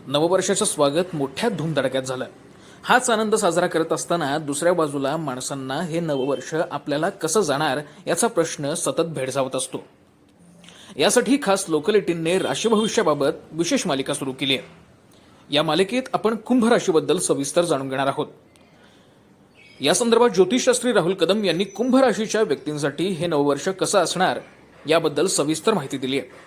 नववर्षाचं स्वागत मोठ्या धूमधडाक्यात झालं. हाच आनंद साजरा करत असताना दुसऱ्या बाजूला माणसांना हे नववर्ष आपल्याला कसं जाणार याचा प्रश्न सतत भेडसावत असतो. यासाठी खास लोकल 18ने राशी भविष्याबाबत विशेष मालिका सुरू केली आहे. या मालिकेत आपण कुंभ राशीबद्दल सविस्तर जाणून घेणार आहोत. या संदर्भात ज्योतिषशास्त्री राहुल कदम यांनी कुंभ राशीच्या व्यक्तींसाठी हे नववर्ष कसं असणार याबद्दल सविस्तर माहिती दिली आहे.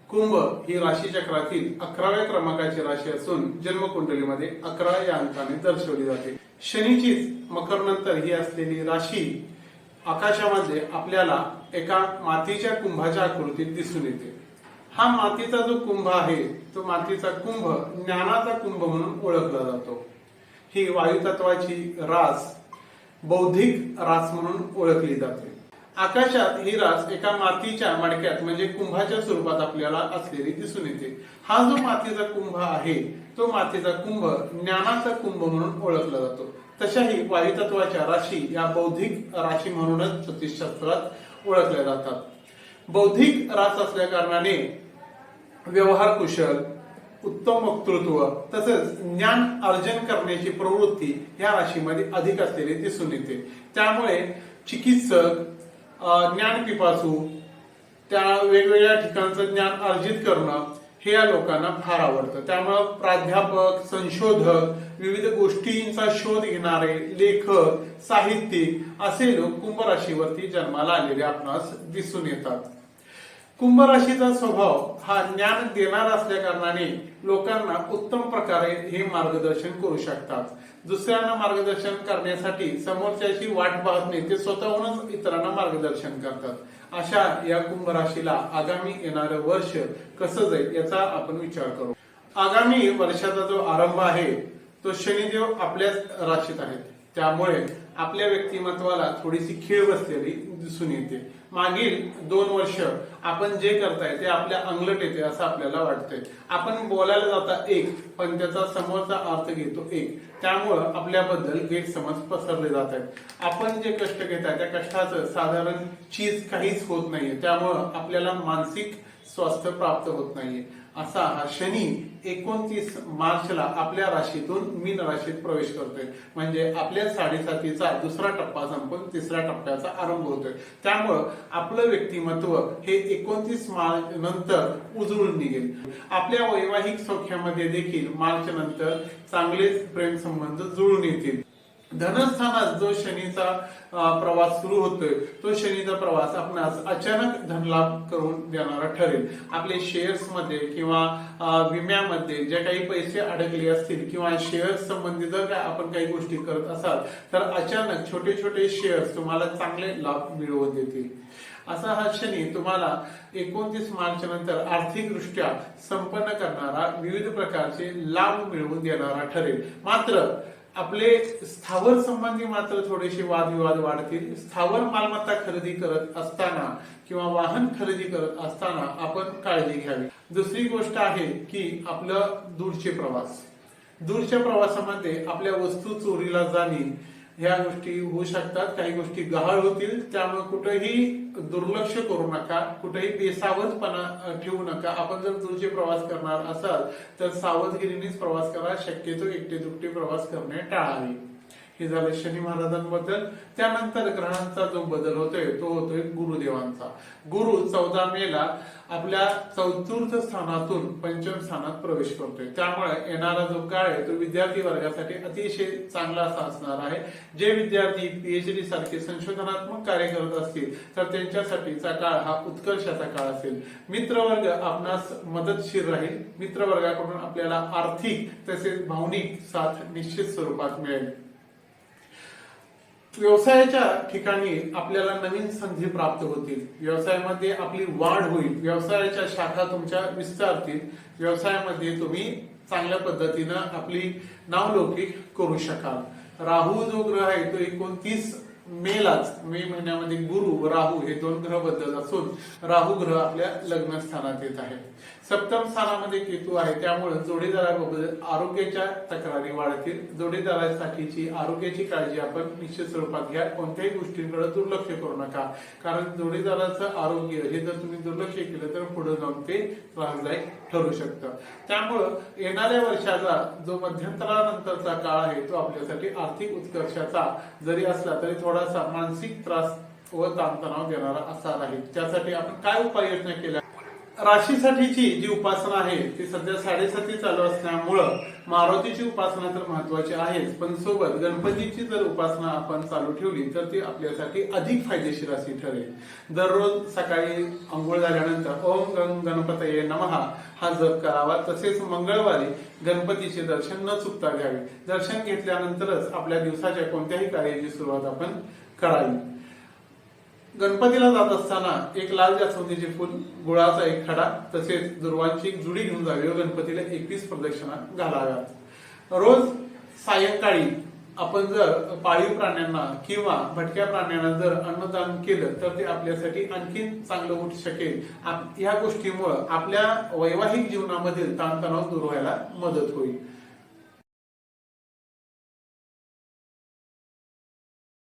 कुंभ ही राशी चक्रातील 11व्या क्रमांकाची राशी असून जन्मकुंडलीमध्ये 11 या अंकाने दर्शवली जाते. शनीचीच मकर नंतर ही असलेली राशी आकाशामध्ये आपल्याला एका मातीच्या कुंभाच्या आकृतीत दिसून येते. हा मातीचा जो कुंभ आहे तो मातीचा कुंभ ज्ञानाचा कुंभ म्हणून ओळखला जातो. ही वायुतत्वाची रास बौद्धिक रास म्हणून ओळखली जाते. आकाशात ही रास एका मातीच्या मडक्यात म्हणजे कुंभाच्या स्वरूपात आपल्याला असलेली दिसून येते. हा जो मातीचा कुंभ आहे तो मातीचा कुंभ ज्ञानाचा कुंभ म्हणून ओळखला जातो. तशाही वायुतत्वाच्या राशी या बौद्धिक राशी म्हणूनच ज्योतिषशास्त्रात ओळखल्या जातात. बौद्धिक रास असल्या कारणाने व्यवहार कुशल, उत्तम वक्तृत्व तसेच ज्ञान अर्जन करण्याची प्रवृत्ती या राशीमध्ये अधिक असलेली दिसून येते. त्यामुळे चिकित्सक, ज्ञान पिपासू, त्या वेगवेगळ्या ठिकाणचं ज्ञान अर्जित करणं हे या लोकांना फार आवडतं. त्यामुळे प्राध्यापक, संशोधक, विविध गोष्टींचा शोध घेणारे लेखक, साहित्यिक असे लोक कुंभ राशीवरती जन्माला आलेले आपणास दिसून येतात. कुंभ राशीचा स्वभाव हा ज्ञान देणारा असल्या कारणाने लोकांना उत्तम प्रकारे हे मार्गदर्शन करू शकतात. दुसऱ्यांना मार्गदर्शन करण्यासाठी समोरच्याची वाट पाहत नाही, ते स्वतःहूनच इतरांना मार्गदर्शन करतात. अशा या कुंभ राशीला आगामी येणारं वर्ष कसं जाईल याचा आपण विचार करू. आगामी वर्षाचा जो आरंभ आहे तो शनिदेव आपल्याच राशीत आहेत. त्यामुळे आपल्या व्यक्तिमत्वाला थोडीशी खीळ बसलेली दिसून येते. मागील 2 वर्ष आपण जे करताय ते आपल्या अंगलट येते असं आपल्याला वाटतंय. आपण बोलायला जाता एक पण त्याचा समोरचा अर्थ घेतो एक. त्यामुळं आपल्याबद्दल गैरसमज पसरले जात आहेत. आपण जे कष्ट घेताय त्या कष्टाचं साधारण चीज काहीच होत नाहीये. त्यामुळं आपल्याला मानसिक स्वास्थ्य प्राप्त होत नाहीये. असा हा शनी 29 मार्चला आपल्या राशीतून मीन राशीत प्रवेश करतोय. म्हणजे आपल्या 7.5चा दुसरा टप्पा संपून तिसऱ्या टप्प्याचा आरंभ होतोय. त्यामुळं आपलं व्यक्तिमत्व हे 29 मार्च नंतर उजळून निघेल. आपल्या वैवाहिक सौख्यामध्ये देखील मार्च नंतर चांगलेच प्रेम संबंध जुळून येतील. धनस्थानात जो शनीचा प्रवास सुरू होतोय तो शनीचा प्रवास आपणास अचानक धनलाभ करून देणारा ठरेल. आपले शेअर्स मध्ये किंवा विम्यामध्ये जे काही पैसे अडकले असतील किंवा शेअर्स संबंधी जर काय आपण काही गोष्टी करत असाल तर अचानक छोटे छोटे शेअर्स तुम्हाला चांगले लाभ मिळवून देतील. असा हा शनी तुम्हाला 29 मार्च नंतर आर्थिकदृष्ट्या संपन्न करणारा, विविध प्रकारचे लाभ मिळवून देणारा ठरेल. मात्र आपले स्थावर संबंधी मात्र थोडेसे वादविवाद वाढतील. स्थावर मालमत्ता खरेदी करत असताना किंवा वाहन खरेदी करत असताना आपण काळजी घ्यावी. दुसरी गोष्ट आहे की आपलं दूरचे प्रवास. दूरच्या प्रवासामध्ये आपल्या वस्तू चोरीला जाणे ह्या गोष्टी होऊ शकतात. काही गोष्टी गहाळ होतील. त्यामुळे कुठेही दुर्लक्ष करू नका, कुठेही बेसावधपणा ठेवू नका. आपण जर दूरचे प्रवास करणार असाल तर सावधगिरीनेच प्रवास करा. शक्यतो एकटे दुकटे प्रवास करणे टाळावे. हे झालं शनी महाराजांबद्दल. त्यानंतर ग्रहांचा जो बदल होतोय तो होतोय गुरुदेवांचा. गुरु 14 मेला आपल्या चतुर्थ स्थानातून पंचम स्थानात प्रवेश करतोय. त्यामुळे येणारा जो काळ आहे तो विद्यार्थी वर्गासाठी अतिशय चांगला असा असणार आहे. जे विद्यार्थी PhD सारखे संशोधनात्मक कार्य करत असतील तर त्यांच्यासाठीचा काळ हा उत्कर्षाचा काळ असेल. मित्रवर्ग आपणास मदतशीर राहील. मित्रवर्गाकडून आपल्याला आर्थिक तसेच भावनिक साथ निश्चित स्वरूपात मिळेल. व्यवसायाच्या ठिकाणी आपल्याला नवीन संधी प्राप्त होतील. व्यवसायामध्ये आपली वाढ होईल. व्यवसायाच्या शाखा तुमच्या विस्तारतील. व्यवसायामध्ये तुम्ही चांगल्या पद्धतीनं आपली नावलौकिक करू शकाल. राहू जो ग्रह आहे तो 29 मे महिन्यामध्ये गुरु व राहू हे दोन ग्रह बदलत असून राहू ग्रह आपल्या लग्न स्थानात येत आहे. सप्तम स्थानामध्ये केतू आहे, त्यामुळे जोडीदाराबाबत आरोग्याच्या तक्रारी वाढतील. जोडीदारासाठीची आरोग्याची काळजी आपण निश्चित स्वरूपात घ्या. कोणत्याही गोष्टींकडे दुर्लक्ष करू नका, कारण जोडीदाराचं आरोग्य हे जर तुम्ही दुर्लक्ष केलं तर पुढे जाऊन ते त्रासदायक ठरू शकतं. त्यामुळं येणाऱ्या वर्षाचा जो मध्यंतरानंतरचा काळ आहे तो आपल्यासाठी आर्थिक उत्कर्षाचा जरी असला तरी थोडासा मानसिक त्रास व ताणतणाव देणारा असा राहील. त्यासाठी आपण काय उपाययोजना केल्या? राशीसाठीची जी उपासना आहे ती सध्या 7:30 चालू असल्यामुळं मारुतीची उपासना तर महत्वाची आहेच, पण सोबत गणपतीची जर उपासना आपण चालू ठेवली तर ती आपल्यासाठी अधिक फायदेशीर अशी ठरेल. दररोज सकाळी अंघोळ झाल्यानंतर ओम गंग गणपतये नमः हा जप करावा. तसेच मंगळवारी गणपतीचे दर्शन न चुकता घ्यावे. दर्शन घेतल्यानंतरच आपल्या दिवसाच्या कोणत्याही कार्याची सुरुवात आपण करावी. गणपतीला जात असताना एक लाल जास्वंदीचे फुल, गुळाचा एक खडा तसेच दुर्वांची एक जुडी घेऊन जावी व गणपतीला 21 प्रदक्षिणा घालाव्यात. रोज सायंकाळी आपण जर पाळीव प्राण्यांना किंवा भटक्या प्राण्यांना जर अन्नदान केलं तर ते आपल्यासाठी आणखी चांगलं होऊ शकेल. या गोष्टीमुळे आपल्या वैवाहिक जीवनामधील ताणतणाव दूर व्हायला मदत होईल.